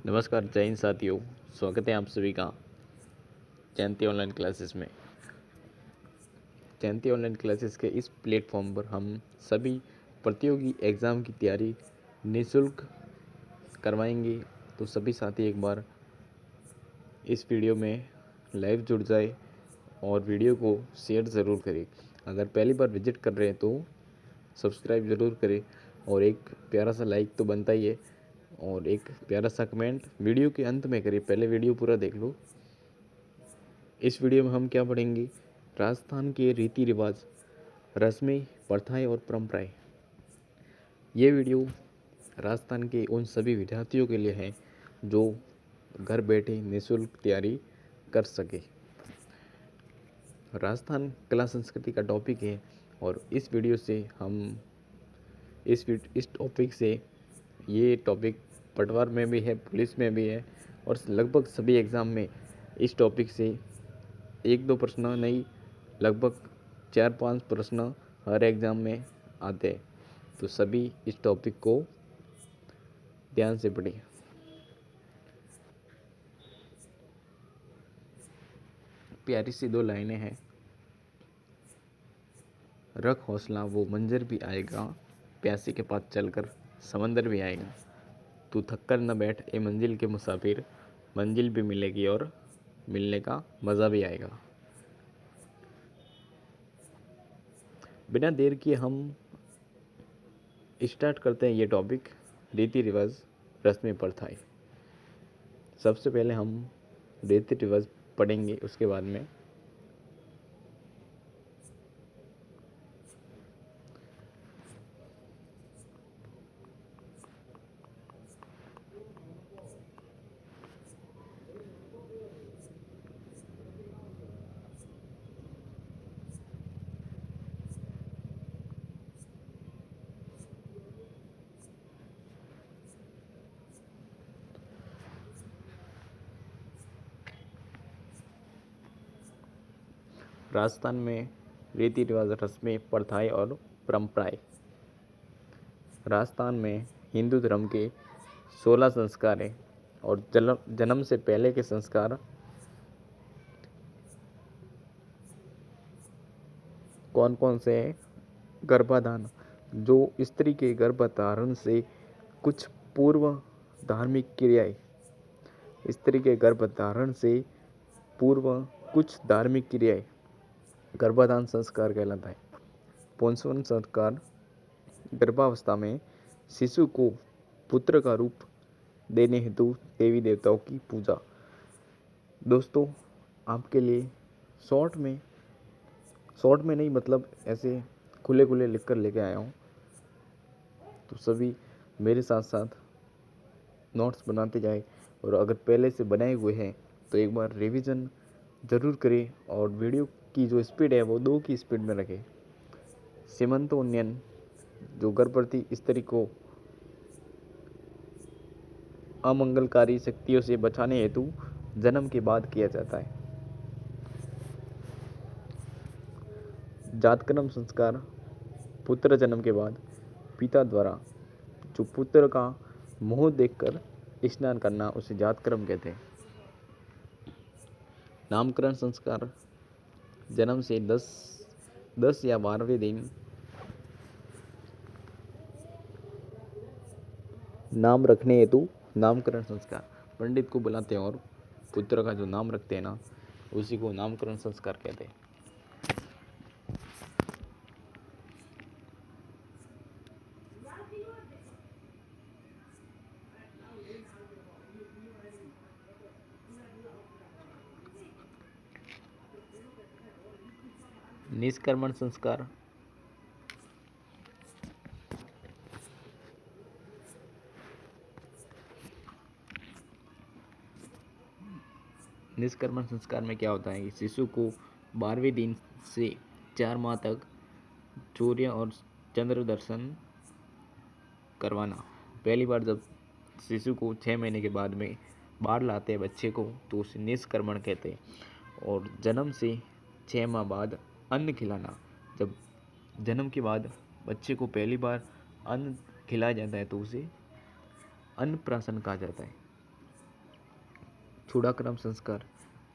नमस्कार जय हिंद साथियों। स्वागत है आप सभी का जयंती ऑनलाइन क्लासेस में। जयंती ऑनलाइन क्लासेस के इस प्लेटफॉर्म पर हम सभी प्रतियोगी एग्ज़ाम की तैयारी निःशुल्क करवाएंगे। तो सभी साथी एक बार इस वीडियो में लाइव जुड़ जाए और वीडियो को शेयर ज़रूर करें। अगर पहली बार विजिट कर रहे हैं तो सब्सक्राइब ज़रूर करें और एक प्यारा सा लाइक तो बनता ही है और एक प्यारा सा कमेंट वीडियो के अंत में करिए। पहले वीडियो पूरा देख लो। इस वीडियो में हम क्या पढ़ेंगे? राजस्थान के रीति रिवाज, रस्में, प्रथाएं और परंपराएं। ये वीडियो राजस्थान के उन सभी विद्यार्थियों के लिए है जो घर बैठे निःशुल्क तैयारी कर सके। राजस्थान कला संस्कृति का टॉपिक है और इस वीडियो से हम इस टॉपिक से ये टॉपिक पटवार में भी है, पुलिस में भी है और लगभग सभी एग्ज़ाम में इस टॉपिक से एक दो प्रश्न नहीं, लगभग 4-5 प्रश्न हर एग्ज़ाम में आते हैं। तो सभी इस टॉपिक को ध्यान से पढ़िए। प्यारी सी 2 लाइनें हैं। रख हौसला वो मंजर भी आएगा, प्यासे के पास चलकर समंदर भी आएगा। तू थक कर न बैठ ए मंजिल के मुसाफिर, मंजिल भी मिलेगी और मिलने का मज़ा भी आएगा। बिना देर किए हम स्टार्ट करते हैं ये टॉपिक, रीति रिवाज, रस्में, प्रथाएं। सबसे पहले हम रीति रिवाज पढ़ेंगे, उसके बाद में राजस्थान में रीति रिवाज, रस्में, प्रथाएं और परंपराएं। राजस्थान में हिंदू धर्म के 16 संस्कार हैं और जन्म से पहले के संस्कार कौन कौन से हैं? गर्भाधान, जो स्त्री के गर्भधारण से कुछ पूर्व धार्मिक क्रियाएं, स्त्री के गर्भधारण से पूर्व कुछ धार्मिक क्रियाएं गर्भाधान संस्कार कहलाता है। पुंसवन संस्कार, गर्भावस्था में शिशु को पुत्र का रूप देने हेतु देवी देवताओं की पूजा। दोस्तों आपके लिए शॉर्ट में नहीं, मतलब ऐसे खुले खुले लिख कर लेके आया हूँ। तो सभी मेरे साथ साथ नोट्स बनाते जाए और अगर पहले से बनाए हुए हैं तो एक बार रिवीजन ज़रूर करें और वीडियो की जो स्पीड है वो 2 की स्पीड में रखें। सीमंतोन्नयन, जो गर्भवती स्त्री को अमंगलकारी शक्तियों से बचाने हेतु जन्म के बाद किया जाता है। जातकर्म संस्कार, पुत्र जन्म के बाद पिता द्वारा जो पुत्र का मुंह देखकर स्नान करना उसे जातकर्म कहते हैं। नामकरण संस्कार, जन्म से 10 या 12वें दिन नाम रखने हेतु नामकरण संस्कार, पंडित को बुलाते हैं और पुत्र का जो नाम रखते हैं ना, उसी को नामकरण संस्कार कहते हैं। निष्कर्मण संस्कार, निष्कर्मण संस्कार में क्या होता है कि शिशु को 12वें दिन से 4 माह तक सूर्य और चंद्र दर्शन करवाना। पहली बार जब शिशु को 6 महीने के बाद में बाहर लाते हैं बच्चे को तो उसे निष्कर्मण कहते हैं। और जन्म से 6 माह बाद अन्न खिलाना, जब जन्म के बाद बच्चे को पहली बार अन्न खिलाया जाता है तो उसे अन्नप्राशन कहा जाता है। चूड़ाक्रम संस्कार,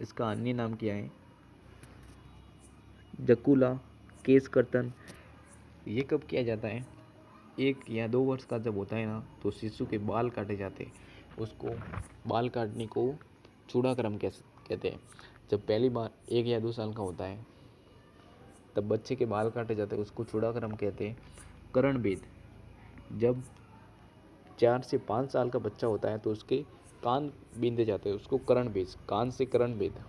इसका अन्य नाम क्या है? जकुला केश कर्तन। ये कब किया जाता है? 1 या 2 वर्ष का जब होता है ना, तो शिशु के बाल काटे जाते हैं। उसको बाल काटने को चूड़ाक्रम कहते हैं। जब पहली बार 1 या 2 साल का होता है तब बच्चे के बाल काटे जाते हैं, उसको चूड़ाक्रम कहते हैं। करणभेद, जब 4 से 5 साल का बच्चा होता है तो उसके कान बींधे जाते हैं, उसको करणभेद, कान से करणभेद।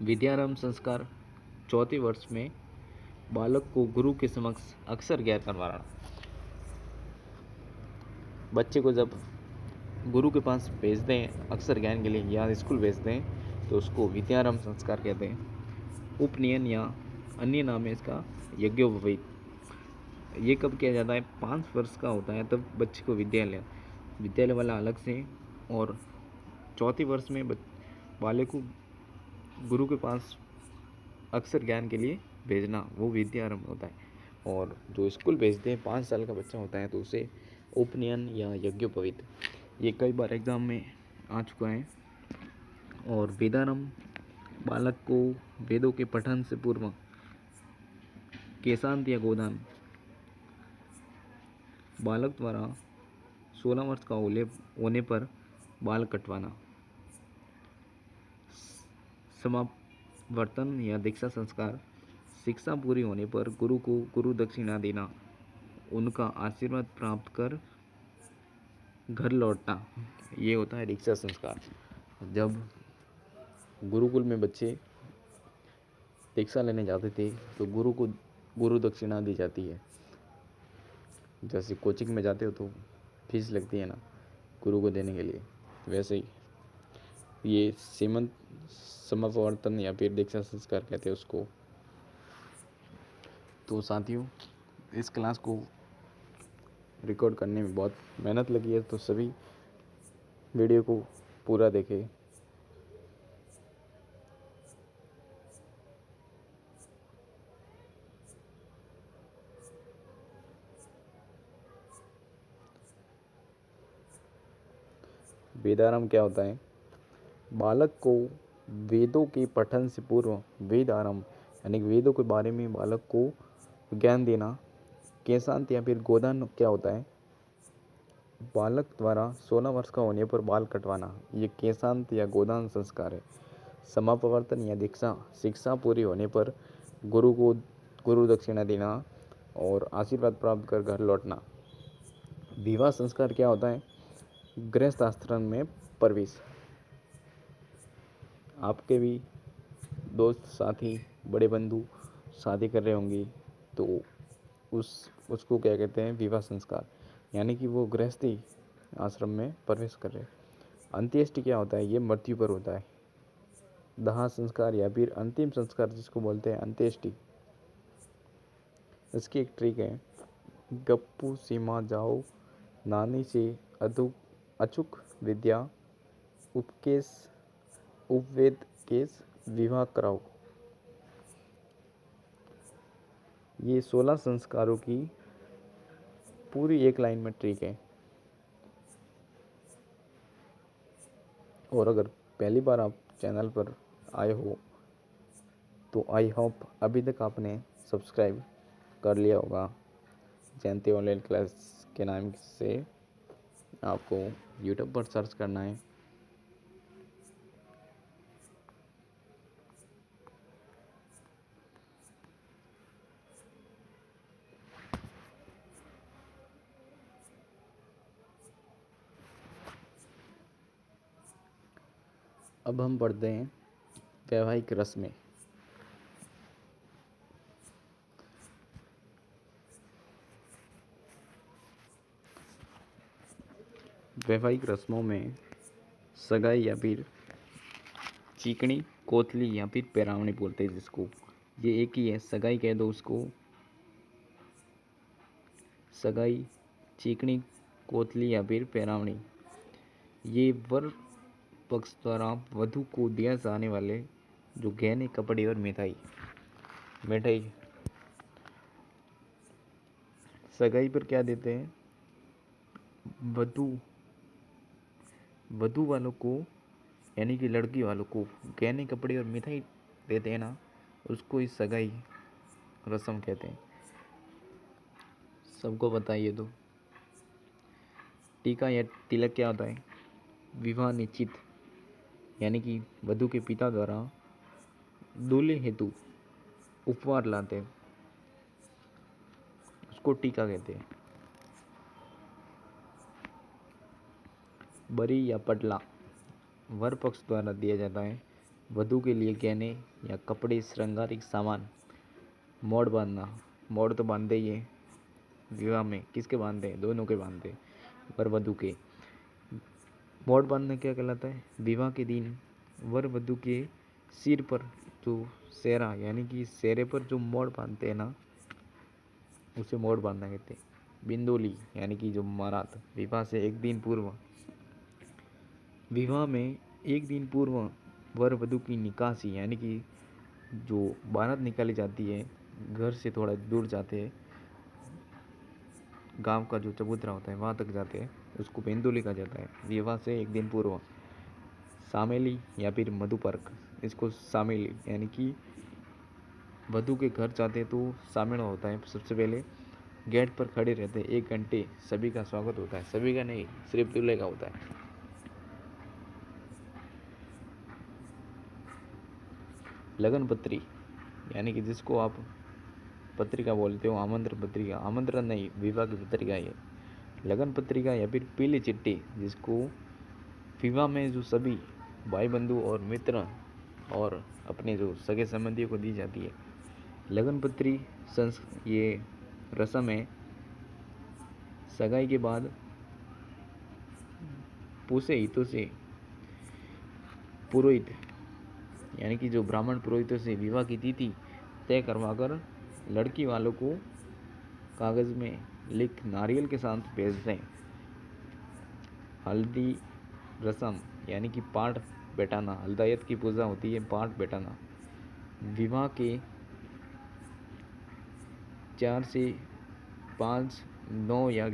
विद्यारंभ संस्कार, 4 वर्ष में बालक को गुरु के समक्ष अक्षर ज्ञान करवाना। बच्चे को जब गुरु के पास भेज दें अक्षर ज्ञान के लिए या स्कूल भेज दें तो उसको विद्यारंभ संस्कार कहते हैं। उपनयन या अन्य नाम है इसका यज्ञोपवीत। ये कब किया जाता है? 5 वर्ष का होता है तब बच्चे को विद्यालय वाला अलग से, और 4 वर्ष में बालक को गुरु के पास अक्षर ज्ञान के लिए भेजना, वो विद्यारंभ होता है। और जो स्कूल भेजते हैं 5 साल का बच्चा होता है तो उसे उपनयन या यज्ञोपवीत। ये कई बार एग्ज़ाम में आ चुका है। और वेदारंभ, बालक को वेदों के पठन से पूर्व केशांत या गोदान, बालक द्वारा 16 वर्ष का होने पर बाल कटवाना। समावर्तन या दीक्षा संस्कार, शिक्षा पूरी होने पर गुरु को गुरु दक्षिणा देना, उनका आशीर्वाद प्राप्त कर घर लौटना, ये होता है दीक्षा संस्कार। जब गुरुकुल में बच्चे दीक्षा लेने जाते थे तो गुरु को गुरु दक्षिणा दी जाती है। जैसे कोचिंग में जाते हो तो फीस लगती है ना गुरु को देने के लिए, वैसे ही ये समावर्तन या फिर दीक्षा संस्कार कहते हैं उसको। तो साथियों, इस क्लास को रिकॉर्ड करने में बहुत मेहनत लगी है, तो सभी वीडियो को पूरा देखें। वेदारंभ क्या होता है? बालक को वेदों के पठन से पूर्व वेदारंभ यानी वेदों के बारे में बालक को ज्ञान देना। केशांत या फिर गोदान क्या होता है? बालक द्वारा 16 वर्ष का होने पर बाल कटवाना, ये केशांत या गोदान संस्कार है। समापवर्तन या दीक्षा, शिक्षा पूरी होने पर गुरु को गुरु दक्षिणा देना और आशीर्वाद प्राप्त कर घर लौटना। विवाह संस्कार क्या होता है? गृहस्थ आश्रम में प्रवेश। आपके भी दोस्त साथी बड़े बंधु शादी कर रहे होंगे तो उसको क्या कहते हैं? विवाह संस्कार, यानी कि वो गृहस्थी आश्रम में प्रवेश कर रहे हैं। अंत्येष्टि क्या होता है? ये मृत्यु पर होता है। दाह संस्कार या फिर अंतिम संस्कार जिसको बोलते हैं अंत्येष्टि, इसकी एक ट्रिक है। गप्पू सीमा जाओ, नानी से अचूक विद्या, उपवेद केस विवाह कराओ। ये 16 संस्कारों की पूरी एक लाइन में ट्रिक है। और अगर पहली बार आप चैनल पर आए हो तो आई होप अभी तक आपने सब्सक्राइब कर लिया होगा। जयंती ऑनलाइन क्लास के नाम से आपको यूट्यूब पर सर्च करना है। अब हम पढ़ते हैं वैवाहिक रस्में। वैवाहिक रस्मों में सगाई या फिर चीकणी, कोतली या फिर पैरावनी बोलते हैं जिसको, ये एक ही है। सगाई कह दो उसको। सगाई, चीकणी, कोतली या फिर पैरावनी, ये वर पक्ष द्वारा वधु को दिया जाने वाले जो गहने, कपड़े और मिठाई। सगाई पर क्या देते हैं? वधु वधू वालों को यानी कि लड़की वालों को गहने कपड़े और मिठाई देते हैं ना, उसको ही सगाई रस्म कहते हैं। सबको बताइए तो टीका या तिलक क्या होता है? विवाह निश्चित यानी कि वधू के पिता द्वारा दूल्हे हेतु उपहार लाते हैं, उसको टीका कहते हैं। बरी या पटला वर पक्ष द्वारा दिया जाता है। वधू के लिए गहने या कपड़े, श्रृंगारिक सामान, मोड़ बांधना। मोड़ तो बांधते ही है विवाह में। किसके बांधते हैं? दोनों के बांधते हैं, वर वधू के। मोड़ बांधना क्या कहलाता है? विवाह के दिन वर वधू के सिर पर जो सेहरा यानी कि सेहरे पर जो मोड़ बांधते हैं ना, उसे मोड़ बांधना कहते हैं। बिंदोली यानी कि जो बारात, विवाह से एक दिन पूर्व। विवाह में एक दिन पूर्व वर वधू की निकासी यानी कि जो बारात निकाली जाती है, घर से थोड़ा दूर जाते हैं, गांव का जो चबूतरा होता है वहाँ तक जाते हैं, उसको बेंदोली कहा जाता है। विवाह से एक दिन पूर्व सामेली या फिर मधुपर्क, इसको सामेली यानी कि वधू के घर जाते तो सामेल होता है। सबसे पहले गेट पर खड़े रहते हैं 1 घंटे, सभी का स्वागत होता है। सभी का नहीं, सिर्फ दूल्हे का होता है। लगन पत्री यानी कि जिसको आप पत्रिका बोलते हो, आमंत्रण पत्रिका। आमंत्रण नहीं, विवाह की पत्रिका ये लगन पत्रिका या फिर पीली चिट्ठी, जिसको विवाह में जो सभी भाई बंधु और मित्र और अपने जो सगे संबंधियों को दी जाती है। लगन पत्री ये रस्म है सगाई के बाद पूसे हितों से पुरोहित यानी कि जो ब्राह्मण पुरोहितों से विवाह की तिथि तय करवाकर लड़की वालों को कागज़ में लिख नारियल के साथ भेजते हैं। हल्दी रस्म यानी कि पाठ बैठाना, हल्दायत की पूजा होती है, पाठ बैठाना। विवाह के 4 से 5, 9 या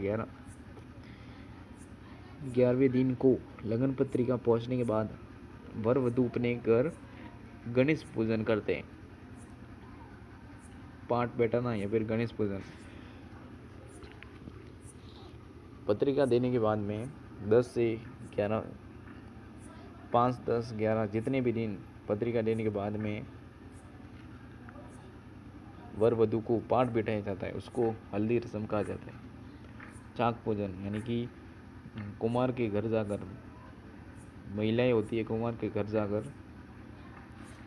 11वें दिन को लगन पत्रिका पहुंचने के बाद वर वधू अपने घर गणेश पूजन करते हैं। पाठ बैठाना या फिर गणेश पूजन। पत्रिका देने के बाद में 10 से 11, 5, 10, 11 जितने भी दिन पत्रिका देने के बाद में वर वधू को पाठ बिठाया जाता है, उसको हल्दी रस्म कहा जाता है। चाक पूजन यानी कि कुमार के घर जाकर, महिलाएं होती है कुमार के घर जाकर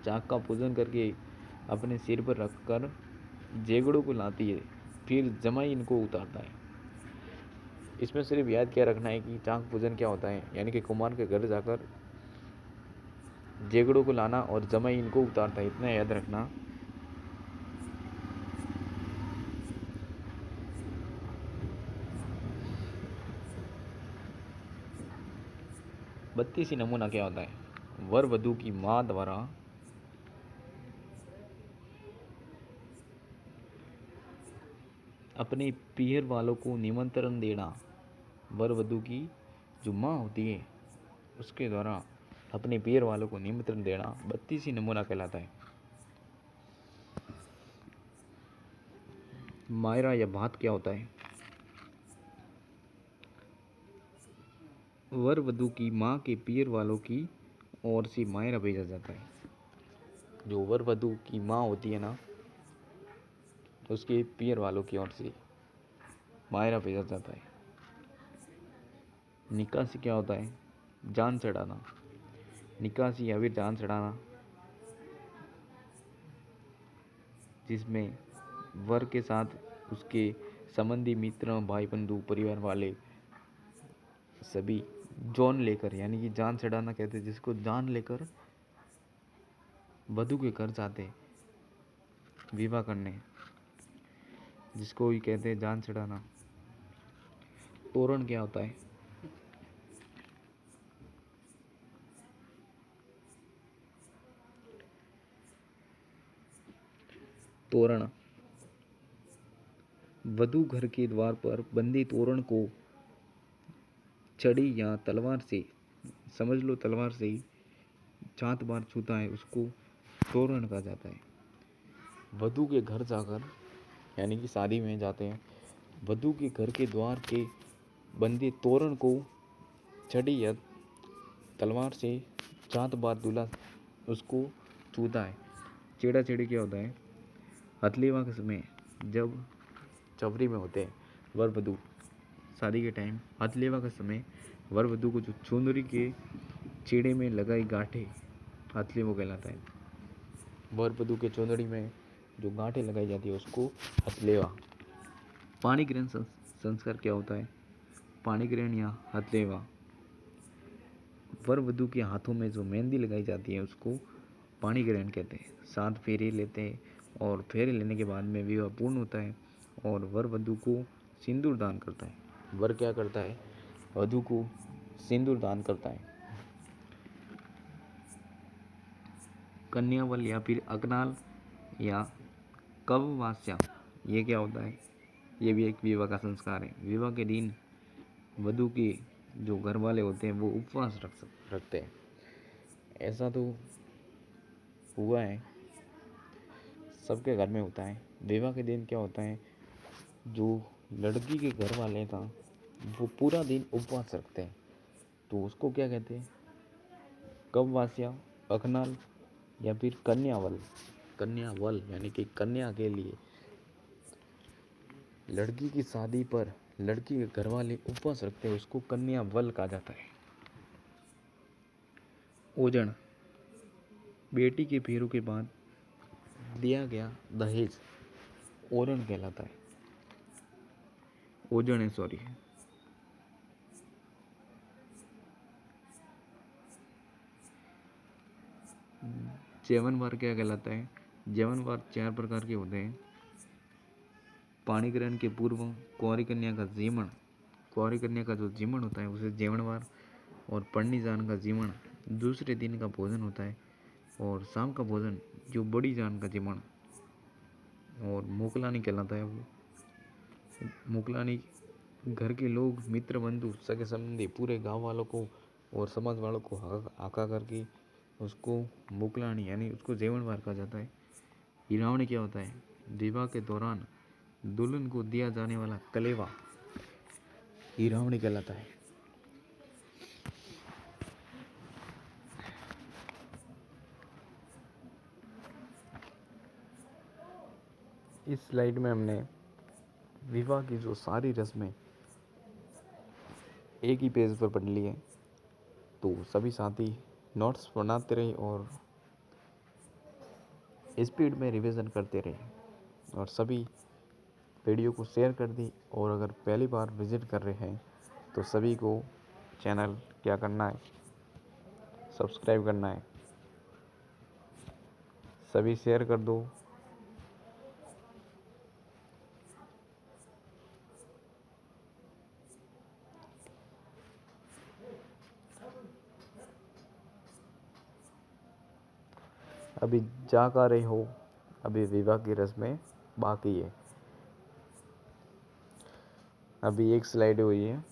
चाक का पूजन करके अपने सिर पर रखकर जेगड़ों को लाती है, फिर जमाई इनको उतारता है। इसमें सिर्फ याद क्या रखना है कि चाक पूजन क्या होता है, यानी कि कुमार के घर जाकर जेगड़ों को लाना और जमाई इनको उतारता है, इतना याद रखना। बत्तीसी नमूना क्या होता है? वर वधू की मां द्वारा अपने पीहर वालों को निमंत्रण देना। वर वधू की जो मां होती है उसके द्वारा अपने पीहर वालों को निमंत्रण देना बत्तीसी नमूना कहलाता है। मायरा या भात क्या होता है? वर वधू की मां के पीहर वालों की ओर से मायरा भेजा जाता है। जो वर वधू की मां होती है ना, उसके पीहर वालों की ओर से मायरा भेजा जाता है। निकासी क्या होता है? जान चढ़ाना। निकासी या फिर जान चढ़ाना, जिसमें वर के साथ उसके संबंधी मित्र, भाई बंधु, परिवार वाले सभी जौन लेकर, यानी कि जान चढ़ाना कहते हैं जिसको, जान लेकर वधू के घर जाते विवाह करने, जिसको ही कहते हैं जान चढ़ाना। तोरण क्या होता है? तोरण वधू घर के द्वार पर बंदी तोरण को छड़ी या तलवार से समझ लो तलवार से ही 7 बार छूता है उसको तोरण कहा जाता है। वधू के घर जाकर, यानी कि शादी में जाते हैं, वधू के घर के द्वार के बंदे तोरण को छड़ी या तलवार से 7 बार दूल्हा उसको छूता है। छेड़ा छेड़ी क्या होता है? हथलीवा के समय जब चवरी में होते हैं वर वधू शादी के टाइम, हथलीवा के समय वर वधू को जो चुनरी के छेड़े में लगाई गांठें हथलीवा कहलाता है। वर वधू के चुनरी में जो गांठें लगाई जाती है उसको हथलेवा। पाणी ग्रहण संस्कार क्या होता है? पाणी ग्रहण या हथलेवा। वर वधू के हाथों में जो मेहंदी लगाई जाती है उसको पाणी ग्रहण कहते हैं। 7 फेरे लेते हैं और फेरे लेने के बाद में विवाह पूर्ण होता है और वर वधू को सिंदूर दान करता है। वर क्या करता है? वधू को सिंदूर दान करता है। कन्यावल या फिर अकनाल या कववास्या, ये क्या होता है? ये भी एक विवाह का संस्कार है। विवाह के दिन वधू के जो घर वाले होते हैं वो उपवास रखते हैं। ऐसा तो हुआ है, सबके घर में होता है। विवाह के दिन क्या होता है, जो लड़की के घर वाले था वो पूरा दिन उपवास रखते हैं, तो उसको क्या कहते हैं? कववास्या, अकनाल या फिर कन्यावल। कन्यावल यानी कि कन्या के लिए लड़की की शादी पर लड़की के घर वाले उपवास रखते हैं, उसको कन्यावल कहा जाता है। ओजण, बेटी के फेरों के बाद दिया गया दहेज ओरण कहलाता है। ओजण है, सॉरी। जेवनवार क्या कहलाता है? जेवनवार 4 प्रकार के होते हैं। पाणी ग्रहण के पूर्व कुंवारी कन्या का जीवन, कुंवारी कन्या का जो जीवन होता है उसे जेवनवार, और पढ़नी जान का जीवन दूसरे दिन का भोजन होता है, और शाम का भोजन जो बड़ी जान का जीवन और मोकलानी कहलाता है। वो मोकलानी घर के लोग, मित्र, बंधु, सगे संबंधी, पूरे गांव वालों को और समाज वालों को हाका करके उसको मोकलानी यानी उसको जेवनवार कहा जाता है। हिरावणी क्या होता है? विवाह के दौरान दुल्हन को दिया जाने वाला कलेवा हिरावणी कहलाता है। इस स्लाइड में हमने विवाह की जो सारी रस्में एक ही पेज पर पढ़ ली है, तो सभी साथी नोट्स बनाते रहे और स्पीड में रिवीजन करते रहे, और सभी वीडियो को शेयर कर दी। और अगर पहली बार विजिट कर रहे हैं तो सभी को चैनल क्या करना है? सब्सक्राइब करना है। सभी शेयर कर दो। अभी जा कर रहे हो, अभी विवाह की रस्में बाकी है। अभी एक स्लाइड हुई है।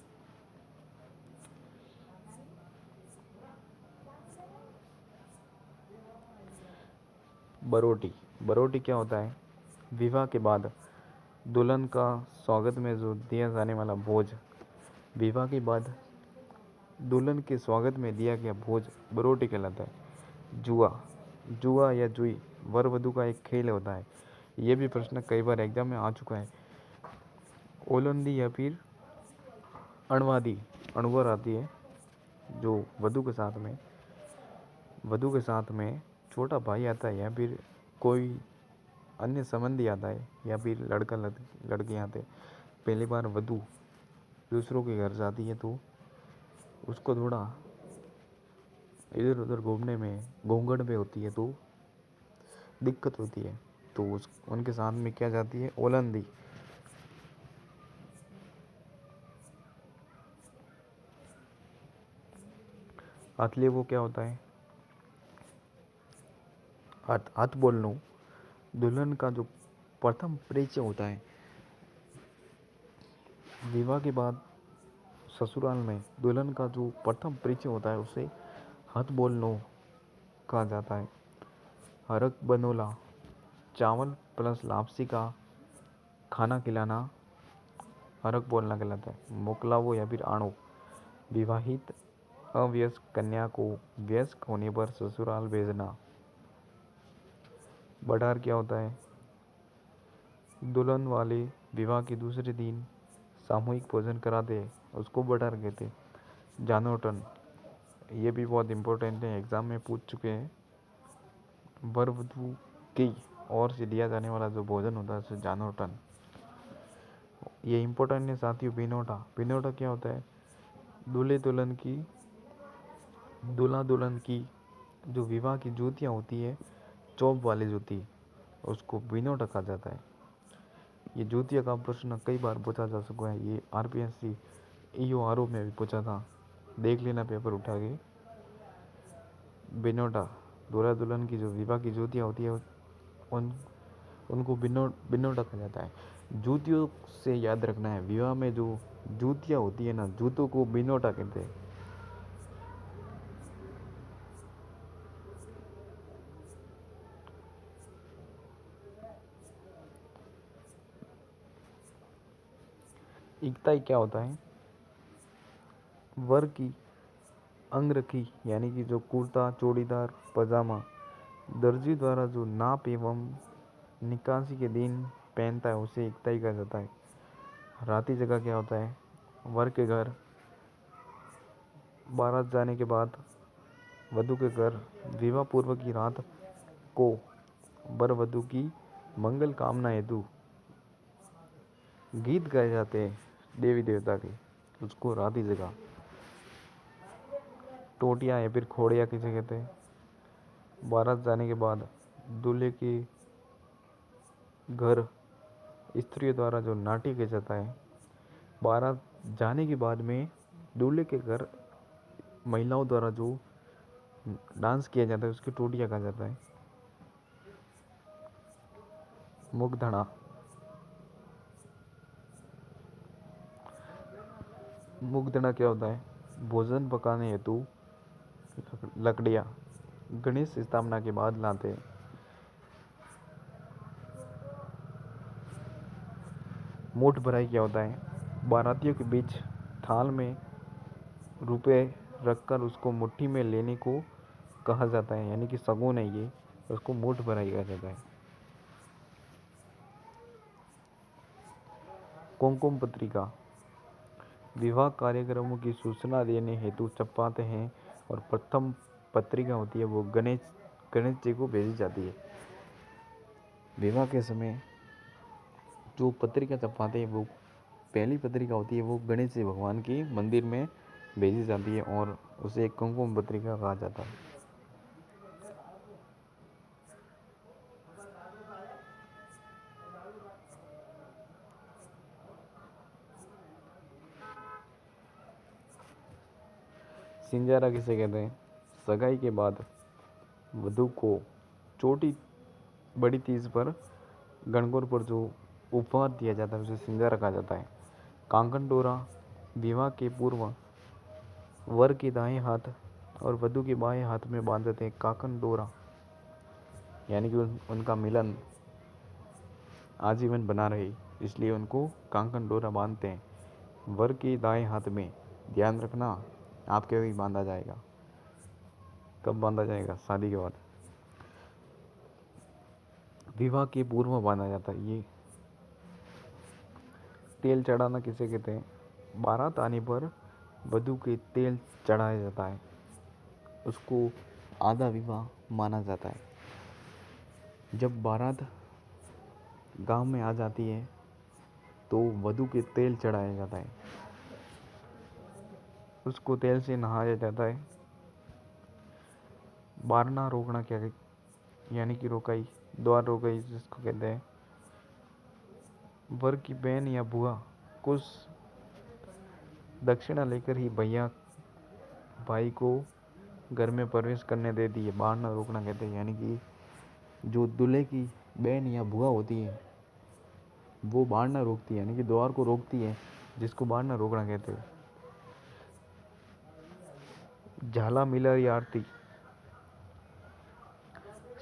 बरोटी। बरोटी क्या होता है? विवाह के बाद दुल्हन का स्वागत में जो दिया जाने वाला भोज। विवाह के बाद दुल्हन के स्वागत में दिया गया भोज बरोटी कहलाता है। जुआ, जुआ या जुई वर वधू का एक खेल होता है। ये भी प्रश्न कई बार एग्जाम में आ चुका है। ओलंदी या फिर अणवादी, अणवर आती है जो वधू के साथ में छोटा भाई आता है या फिर कोई अन्य संबंधी आता है या फिर लड़का लड़के आते हैं। पहली बार वधू दूसरों के घर जाती है तो उसको थोड़ा इधर उधर घूमने में घूंघट में होती है तो दिक्कत होती है, तो उनके साथ में क्या जाती है? ओलंदी। हाथले वो क्या होता है? हाथ बोल लो। दुल्हन का जो प्रथम परिचय होता है। विवाह के बाद ससुराल में दुल्हन का जो प्रथम परिचय होता है उसे हाथ बोलनो कहा जाता है। हरक बनोला, चावल प्लस लापसी का खाना खिलाना हरक बोलना कहलाता है। मोकलावो या फिर आणो, विवाहित अवयस्क कन्या को वयस्क होने पर ससुराल भेजना। बढ़ार क्या होता है? दुल्हन वाले विवाह के दूसरे दिन सामूहिक भोजन कराते हैं, उसको बढ़ार कहते हैं। जानोटन, ये भी बहुत इम्पोर्टेंट है, एग्जाम में पूछ चुके हैं। वर वधू की ओर से दिया जाने वाला जो भोजन होता है उसे जानोटन, ये इम्पोर्टेंट है साथियों। बिनोटा, बिनोटा क्या होता है? दूल्हे दुल्हन की जो विवाह की जूतियाँ होती है, चौक वाली जूती, उसको बिनोटा कहा जाता है। ये जूतिया का प्रश्न कई बार पूछा जा चुका है, ये आरपीएससी ईओआरओ में भी पूछा था, देख लेना पेपर उठा के। बिनोटा, दूल्हा दुल्हन की जो विवाह की जूतियाँ होती है उनको बिनोटा कहा जाता है। जूतियों से याद रखना है, विवाह में जो जूतियाँ होती है ना, जूतों को बिनोटा कहते हैं। इकताई क्या होता है? वर की अंगरखी यानी कि जो कुर्ता, चूड़ीदार, पजामा दर्जी द्वारा जो नाप एवं निकासी के दिन पहनता है उसे इकताई कहा जाता है। राती जगह क्या होता है? वर के घर बारात जाने के बाद वधू के घर विवाह पूर्व की रात को वर वधू की मंगल कामना हेतु गीत गाए जाते हैं देवी देवता के, उसको राती जगह। टोटियाँ या फिर खोड़िया किसे कहते हैं? बारात जाने के बाद दूल्हे के घर स्त्रियों द्वारा जो नाट्य किया जाता है, बारात जाने के बाद में दूल्हे के घर महिलाओं द्वारा जो डांस किया जाता है उसकी टोटियाँ कहा जाता है। मुखधड़ा, मुखधड़ा क्या होता है? भोजन पकाने हेतु लकड़ियाँ गणेश स्थापना के बाद लाते हैं। मूठ भराई क्या होता है? बारातियों के बीच थाल में रुपए रखकर उसको मुट्ठी में लेने को कहा जाता है, यानी कि शगुन है ये, उसको मूठ भराई कहा जाता है। कुमकुम पत्रिका, विवाह कार्यक्रमों की सूचना देने हेतु छपाते हैं और प्रथम पत्रिका होती है वो गणेश जी को भेजी जाती है। विवाह के समय जो पत्रिका छपाते हैं वो पहली पत्रिका होती है वो गणेश जी भगवान की मंदिर में भेजी जाती है और उसे कुमकुम पत्रिका कहा जाता है। सिंजारा किसे कहते हैं? सगाई के बाद वधू को छोटी बड़ी तीज पर गणगौर पर जो उपहार दिया जाता है उसे सिंजारा कहा जाता है। कांकन डोरा, विवाह के पूर्व वर के दाएं हाथ और वधू के बाएं हाथ में बांधते हैं कांकन डोरा, यानी कि उनका मिलन आजीवन बना रहे इसलिए उनको कांकन डोरा बांधते हैं। वर के दाएं हाथ में, ध्यान रखना आपके भी बांधा जाएगा। कब बांधा जाएगा? शादी के बाद। विवाह के पूर्व बांधा जाता है ये। तेल चढ़ाना किसे कहते हैं? बारात आने पर वधू के तेल चढ़ाया जाता है, उसको आधा विवाह माना जाता है। जब बारात गांव में आ जाती है तो वधू के तेल चढ़ाया जाता है, उसको तेल से नहाया जाता है। बारना रोकना क्या है? यानी कि रोकाई, द्वार रोकाई जिसको कहते हैं। वर की बहन या बुआ कुछ दक्षिणा लेकर ही भाई को घर में प्रवेश करने देती है, बारना रोकना कहते हैं। यानी कि जो दूल्हे की बहन या बुआ होती है वो बारना रोकती है, यानी कि द्वार को रोकती है, जिसको बारना रोकना कहते हैं। झाला मिलारी आरती,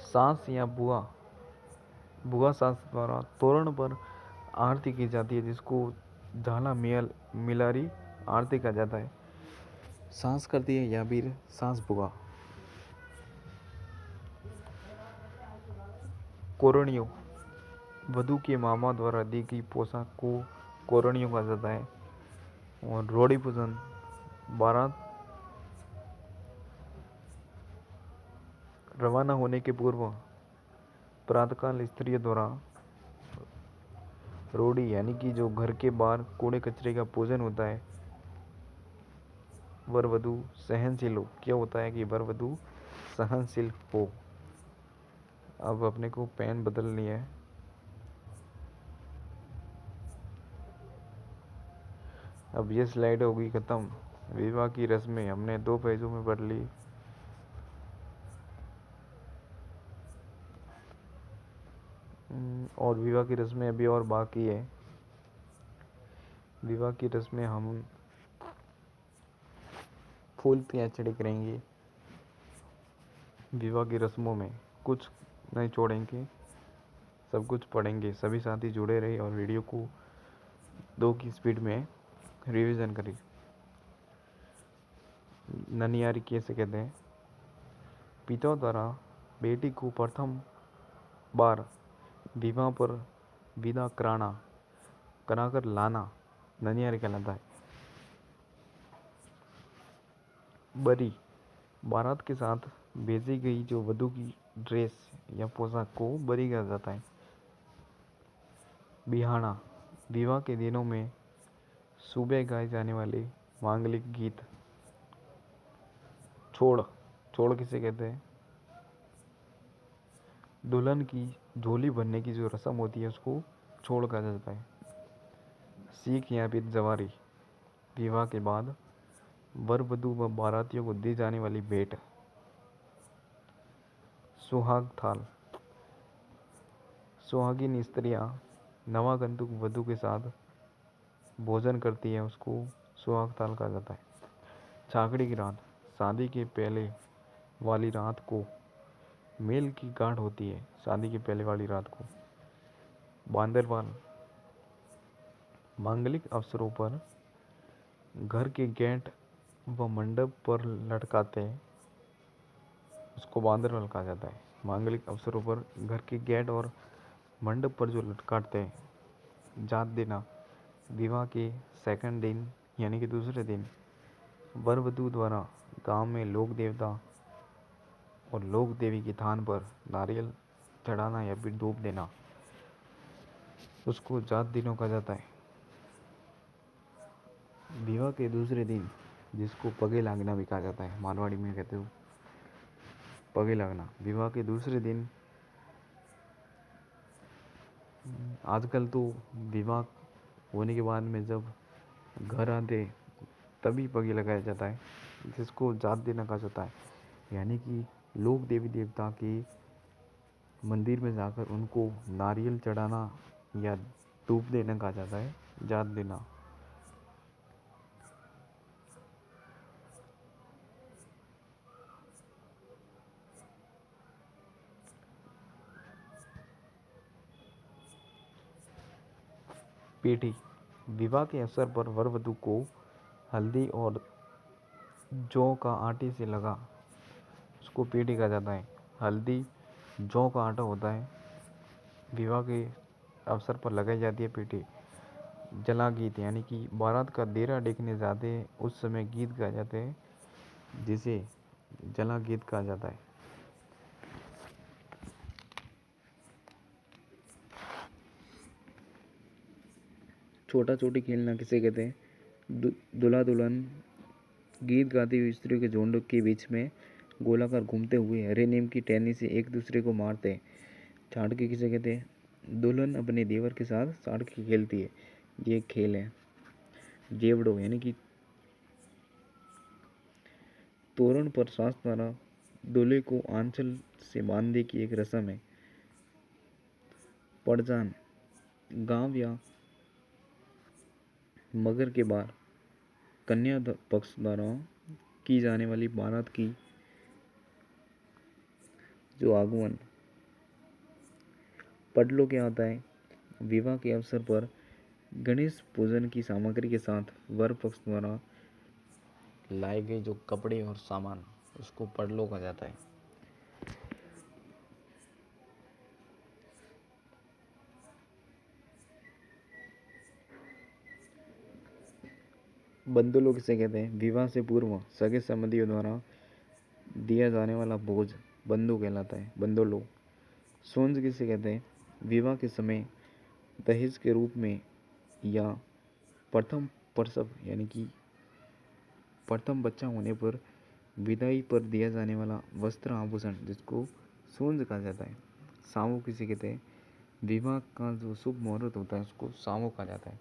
सांस या बुआ बुआ सांस द्वारा तोरण पर आरती की जाती है, जिसको झाला मिलारी आरती कहा जाता है। सांस करती है या फिर सांस बुआ। कोरणियों, वधु के मामा द्वारा दी गई पोशाक को कोरणियों कहा जाता है। और रोड़ी पूजन, बारात रवाना होने के पूर्व प्रातःकाल स्त्रियों द्वारा रोड़ी यानी कि जो घर के बाहर कूड़े कचरे का पूजन होता है, वर वधु सहनशील हो। क्या होता है कि वर वधु सहनशील हो। अब अपने को पेन बदलनी है। अब ये स्लाइड होगी ख़त्म। विवाह की रस्में हमने 2 पेजों में पढ़ ली। और विवाह की रस्में अभी और बाकी है। विवाह की रस्में हम फूल पे अचड़ी करेंगे। विवाह की रस्मों में कुछ नहीं छोड़ेंगे, सब कुछ पढ़ेंगे। सभी साथी जुड़े रहे और वीडियो को 2 की स्पीड में रिवीजन करें। ननियारी कैसे कहते हैं? पिता द्वारा बेटी को प्रथम बार विवाह पर विदा कराकर लाना ननियारी कहलाता है। बरी, बारात के साथ भेजी गई जो वधु की ड्रेस या पोशाक को बरी कहा जाता है। बिहाना, विवाह के दिनों में सुबह गाए जाने वाले मांगलिक गीत। छोड़ किसे कहते हैं? दुल्हन की झोली भरने की जो रस्म होती है उसको छोड़ कहा जाता है। सीख या फिर जवारी, विवाह के बाद वर वधु व बारातियों को दी जाने वाली भेंट। सुहाग थाल, सुहागिन स्त्रियां नवागंतुक वधु के साथ भोजन करती है, उसको सुहाग थाल कहा जाता है। छागड़ी की रात, शादी के पहले वाली रात को मेल की गांठ होती है, शादी के पहले वाली रात को। बांदरवाल, मांगलिक अवसरों पर घर के गेट व मंडप पर लटकाते हैं, उसको बांदरवाल कहा जाता है। मांगलिक अवसरों पर घर के गेट और मंडप पर जो लटकाते हैं। जात देना, विवाह के सेकंड दिन यानी कि दूसरे दिन वर वधु द्वारा गांव में लोक देवता और लोक देवी के थान पर नारियल चढ़ाना या फिर धूप देना, उसको जात दिनों कहा जाता है। विवाह के दूसरे दिन, जिसको पगे लागना भी कहा जाता है, मारवाड़ी में कहते हो पगे लगना। विवाह के दूसरे दिन, आजकल तो विवाह होने के बाद में जब घर आते तभी पगे लगाया जाता है, जिसको जात देना कहा जाता है। यानी कि लोक देवी देवता के मंदिर में जाकर उनको नारियल चढ़ाना या धूप देना कहा जाता है, जात देना। पेठी, विवाह के अवसर पर वर वधु को हल्दी और जौ का आटे से लगा, उसको पेठी कहा जाता है। हल्दी जौ का आटा होता है, विवाह के अवसर पर लगाई जाती है पेठी। जला गीत, यानी कि बारात का देरा देखने जाते हैं उस समय गीत गाए जाते हैं, जिसे जला गीत कहा जाता है। छोटा छोटी खेलना किसे कहते हैं? दूल्हा दुल्हन गीत गाती हुई स्त्रियों के झुंड के बीच में गोलाकार घूमते हुए हरे नीम की टहनी से एक दूसरे को मारते हैं। छाड़की किसे कहते हैं? दुल्हन अपने देवर के साथ छाड़की खेलती है, ये एक खेल है। जेवड़ो, यानी कि तोरण पर सास द्वारा दूल्हे को आंचल से बांधने की एक रस्म है। पड़जान, गांव या मगर के बाहर कन्या पक्ष द्वारा की जाने वाली बारात की जो आगमन। पडलो क्या होता है? विवाह के अवसर पर गणेश पूजन की सामग्री के साथ वर पक्ष द्वारा लाए गए जो कपड़े और सामान, उसको पडलो कहा जाता है। बंदोलो किसे कहते हैं? विवाह से पूर्व सगे संबंधियों द्वारा दिया जाने वाला भोज बंदो कहलाता है, बंदोलो। सोंज किसे कहते हैं? विवाह के समय दहेज के रूप में या प्रथम प्रसव यानी कि प्रथम बच्चा होने पर विदाई पर दिया जाने वाला वस्त्र आभूषण, जिसको सोंज कहा जाता है। सावो किसे कहते हैं? विवाह का जो शुभ मुहूर्त होता है उसको सावो कहा जाता है।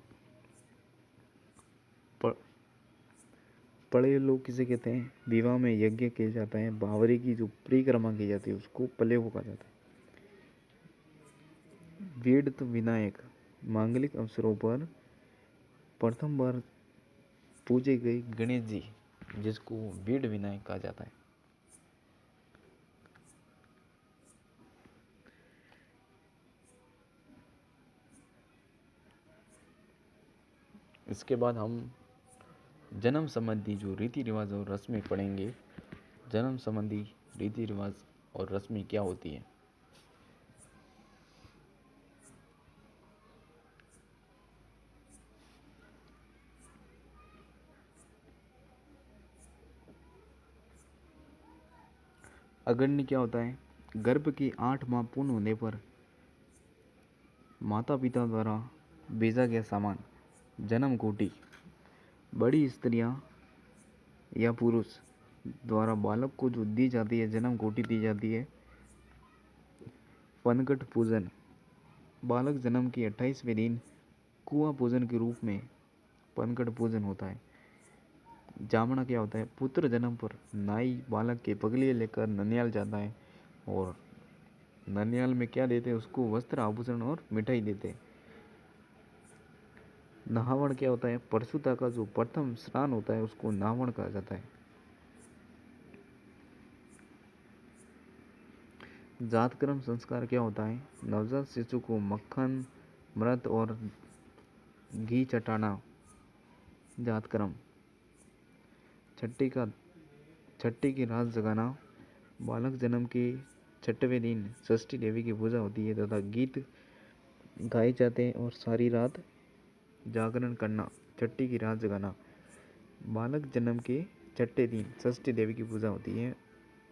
पड़े लोग किसे कहते हैं? विवाह में यज्ञ किया जाता है, बावरी की जो परिक्रमा की जाती है उसको पलेव कहा जाता है। वेद विनायक मांगलिक अवसरों पर प्रथम बार पूजे गए गणेश जी, जिसको वेद विनायक कहा जाता है। इसके बाद हम जन्म संबंधी जो रीति रिवाज और रस्में पढ़ेंगे। जन्म संबंधी रीति रिवाज और रस्में क्या होती है? अगण्य क्या होता है? गर्भ के 8 माह पूर्ण होने पर माता पिता द्वारा भेजा गया सामान, जन्म कोटि। बड़ी स्त्रियां या पुरुष द्वारा बालक को जो दी जाती है, जन्म कोटि दी जाती है। पनघट पूजन, बालक जन्म के 28वें दिन कुआं पूजन के रूप में पनघट पूजन होता है। जामना क्या होता है? पुत्र जन्म पर नाई बालक के पगलिए लेकर ननियाल जाता है और ननियाल में क्या देते हैं उसको? वस्त्र आभूषण और मिठाई देते हैं। नहावण क्या होता है? परशुता का जो प्रथम स्नान होता है उसको नहावण कहा जाता है। जातकर्म संस्कार क्या होता है? नवजात शिशु को मक्खन, मृत और घी चटाना जातकर्म। छठी की रात जगाना, बालक जन्म के 6वें दिन षष्ठी देवी की पूजा होती है तथा गीत गाए जाते हैं और सारी रात जागरण करना। छठी की रात जगाना, बालक जन्म के 6ठे दिन षष्ठी देवी की पूजा होती है,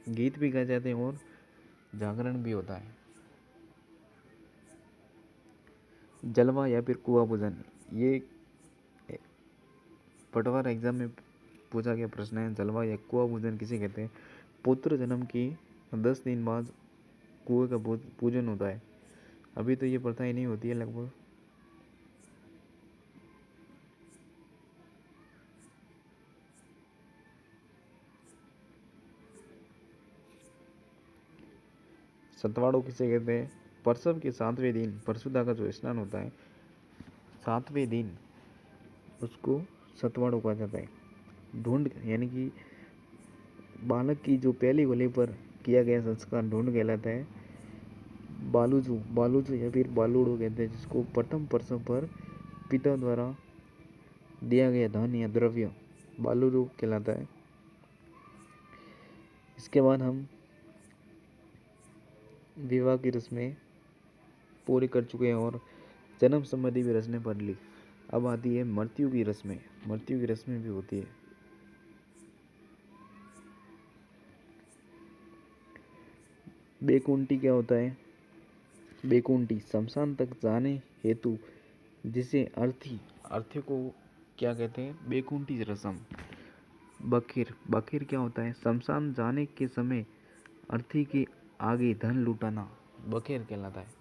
गीत भी गाए जाते हैं और जागरण भी होता है। जलवा या फिर कुआं पूजन, ये पटवार एग्जाम में पूछा गया प्रश्न है। जलवा या कुआं पूजन किसे कहते हैं? पुत्र जन्म के 10 दिन बाद कुएं का पूजन होता है। अभी तो ये प्रथा ही नहीं होती है लगभग। सतवाड़ो किसे कहते हैं? प्रसव के 7वें दिन परशुदा का जो स्नान होता है, 7वें दिन उसको सतवाड़ो कहा जाता है। ढूंढ यानी कि बालक की जो पहली गोली पर किया गया संस्कार ढूंढ कहलाता है। बालूजू या फिर बालूड़ो कहते हैं, जिसको प्रथम प्रसव पर पिता द्वारा दिया गया धन या द्रव्य बालूरू कहलाता है। इसके बाद हम विवाह की रस्में पूरी कर चुके हैं और जन्म संबंधी भी रस्में पढ़ ली। अब आती है मृत्यु की रस्में। मृत्यु की रस्में भी होती है। बेकुंठी क्या होता है? बेकुंठी शमशान तक जाने हेतु जिसे अर्थी को क्या कहते हैं? बेकुंठी रस्म। बकीर क्या होता है? शमशान जाने के समय अर्थी के आगे धन लुटाना बकीर कहलाता है।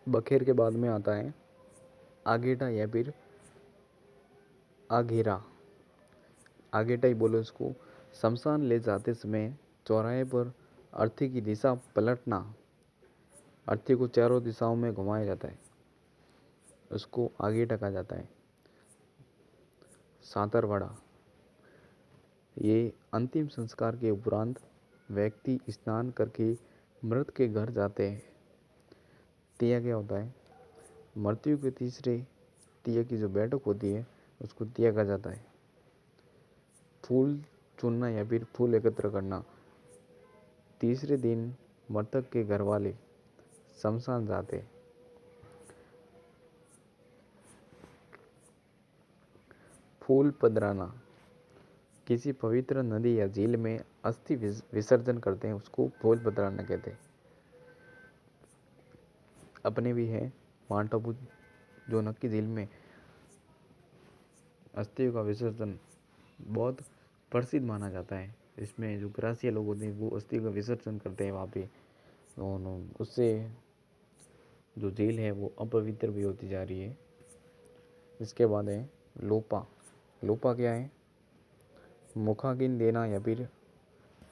बखेर के बाद में आता है आगेटा या फिर आघेरा। आगेटा ही बोलो इसको। शमशान ले जाते समय चौराहे पर अर्थी की दिशा पलटना, अर्थी को चारों दिशाओं में घुमाया जाता है, उसको आगेटा कहा जाता है। सांतरवाड़ा, ये अंतिम संस्कार के उपरांत व्यक्ति स्नान करके मृत के घर जाते हैं। तिया क्या होता है? मृत्यु के तीसरे तिया की जो बैठक होती है उसको तिया कहा जाता है। फूल चुनना या फिर फूल एकत्र करना, तीसरे दिन मृतक के घर वाले शमशान जाते हैं। फूल पधराना, किसी पवित्र नदी या झील में अस्थि विसर्जन करते हैं, उसको फूल पधराना कहते हैं। अपने भी है माउंट आबू जो नक्की झील में अस्थियों का विसर्जन बहुत प्रसिद्ध माना जाता है। इसमें जो ग्रासीय लोग होते हैं वो अस्थियों का विसर्जन करते हैं वहाँ पे, और उससे जो झील है वो अपवित्र भी होती जा रही है। इसके बाद है लोपा। लोपा क्या है? मुखाग्नि देना या फिर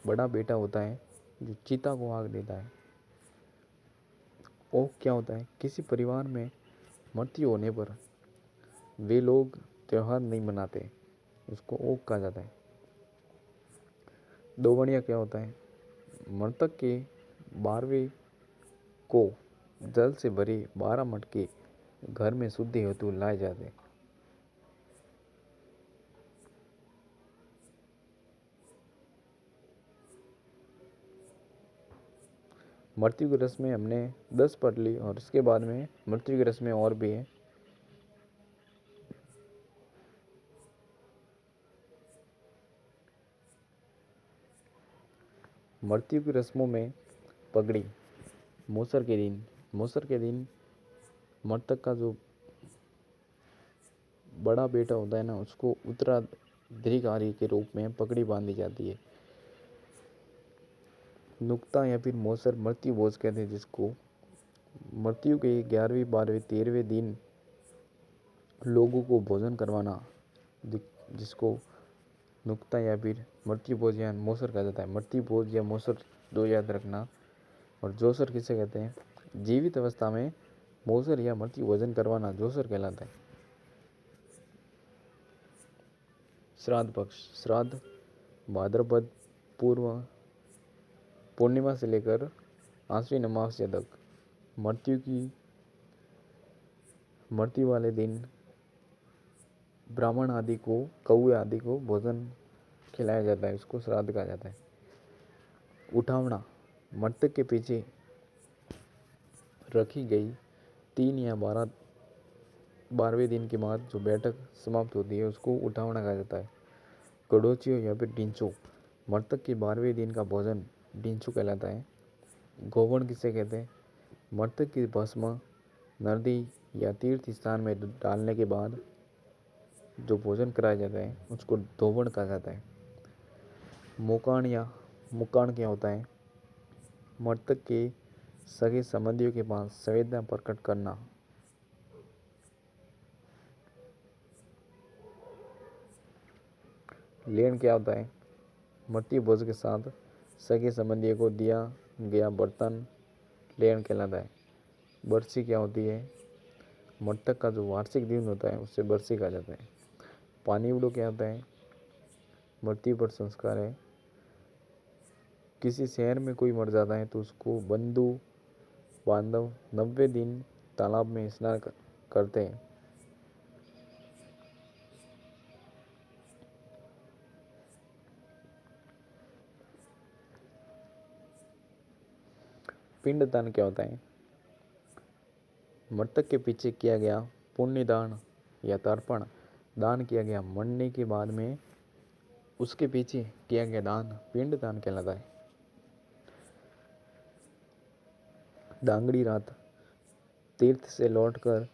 बड़ा बेटा होता है जो चिता को आग देता है। ओक क्या होता है? किसी परिवार में मृत्यु होने पर वे लोग त्यौहार नहीं मनाते, उसको ओक कहा जाता है। दोगणिया क्या होता है? मृतक के 12वें को जल से भरे 12 मटके घर में शुद्धि हेतु लाए जाते हैं। मृत्यु की रस्में हमने 10 पढ़ ली, और इसके बाद में मृत्यु की रस्में और भी है। मृत्यु की रस्मों में पगड़ी, मूसर के दिन मृतक का जो बड़ा बेटा होता है ना, उसको उत्तराधिकारी के रूप में पगड़ी बांधी जाती है। नुक्ता या फिर मौसर मृत्यु भोज कहते हैं जिसको। मृत्यु के 11वें 12वें 13वें दिन लोगों को भोजन करवाना, जिसको नुक्ता या फिर मृत्यु भोज या मौसर कहा जाता है। मृत्यु भोज या मौसर दो याद रखना। और जोसर किसे कहते हैं? जीवित अवस्था में मौसर या मृत्यु भोजन करवाना जोसर कहलाता है। श्राद्ध पक्ष, श्राद्ध भाद्रपद पूर्व पूर्णिमा से लेकर आश्विन अमावस्या तक मृत्यु वाले दिन ब्राह्मण आदि को, कौए आदि को भोजन खिलाया जाता है, उसको श्राद्ध कहा जाता है। उठावना, मृतक के पीछे रखी गई 3 या 12वें दिन के बाद जो बैठक समाप्त होती है उसको उठावना कहा जाता है। गडोचियो या फिर डिंचो, मृतक के 12वें दिन का भोजन डिंचो कहलाता है। गोवण किसे कहते हैं? मृतक की भस्म नदी या तीर्थ स्थान में डालने के बाद जो भोजन कराया जाता है उसको धोवण कहा जाता है। मुकाण क्या होता है? मृतक के सगे संबंधियों के पास संवेदना प्रकट करना। लेन क्या होता है? मृत्यु भोज के साथ सगे संबंधियों को दिया गया बर्तन लेन कहलाता है। बरसी क्या होती है? मृतक का जो वार्षिक दिन होता है उससे बरसी कहा जाता है। पानी उड़ो क्या होता है? मृत्यु पर संस्कार है। किसी शहर में कोई मर जाता है तो उसको बंधु बांधव 90 दिन तालाब में स्नान करते हैं। पिंडदान क्या होता है? मृतक के पीछे किया गया पुण्य दान या तर्पण। दान किया गया मरने के बाद में उसके पीछे किया गया दान पिंड दान कहलाता है। डांगड़ी रात, तीर्थ से लौटकर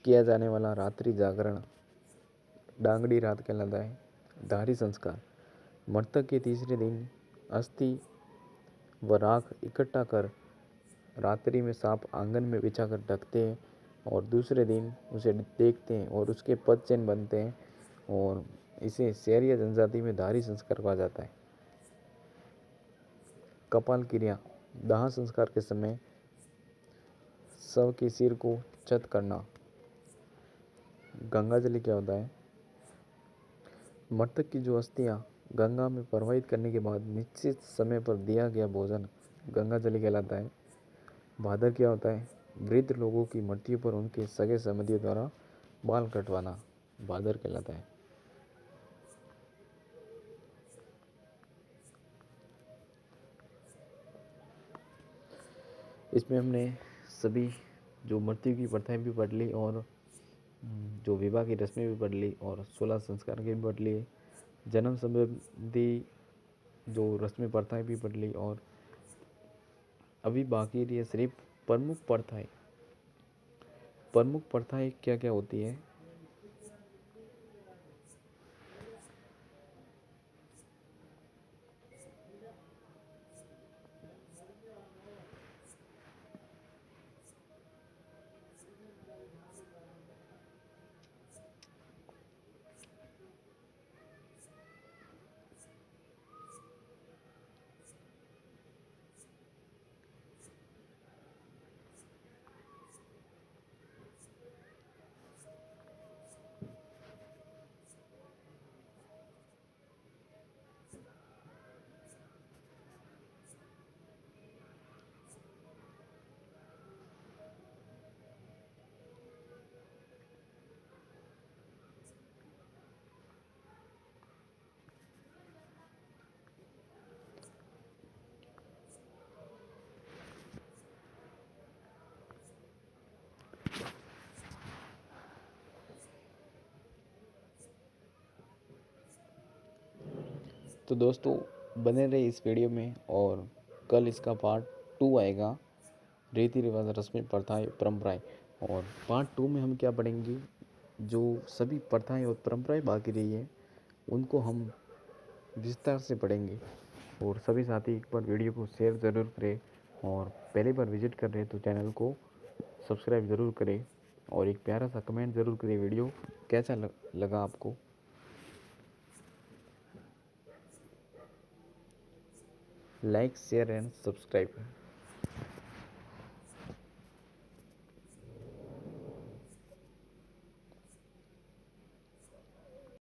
किया जाने वाला रात्रि जागरण डांगड़ी रात कहलाता है। दाढ़ी संस्कार, मृतक के तीसरे दिन अस्थि व राख इकट्ठा कर रात्रि में सांप आंगन में बिछाकर ढकते हैं और दूसरे दिन उसे देखते हैं और उसके पद चिन्ह बनते हैं और इसे शहरी जनजाति में धारी संस्कार कहा जाता है। कपाल क्रिया, दाह संस्कार के समय शव के सिर को छत करना। गंगा जल क्या होता है? मृतक की जो अस्थियां गंगा में प्रवाहित करने के बाद निश्चित समय पर दिया गया भोजन गंगा जल कहलाता है। भादर क्या होता है? वृद्ध लोगों की मृत्यु पर उनके सगे संबंधियों द्वारा बाल कटवाना भादर कहलाता है। इसमें हमने सभी जो मृत्यु की प्रथाएं भी पढ़ ली और जो विवाह की रस्में भी पढ़ ली और 16 संस्कार के भी पढ़ लिए, जन्म संबंधी जो रस्में प्रथाएं भी पढ़ ली और अभी बाकी रही है सिर्फ प्रमुख प्रथाएं। प्रमुख प्रथाएं क्या क्या होती है? तो दोस्तों बने रहे इस वीडियो में और कल इसका पार्ट 2 आएगा, रीति रिवाज रस्में प्रथाएं परंपराएं। और पार्ट 2 में हम क्या पढ़ेंगे? जो सभी प्रथाएं और परंपराएं बाकी रही है उनको हम विस्तार से पढ़ेंगे। और सभी साथी एक बार वीडियो को शेयर ज़रूर करें और पहली बार विजिट कर रहे हैं तो चैनल को सब्सक्राइब ज़रूर करें और एक प्यारा सा कमेंट ज़रूर करें वीडियो कैसा लगा आपको। Like share and subscribe.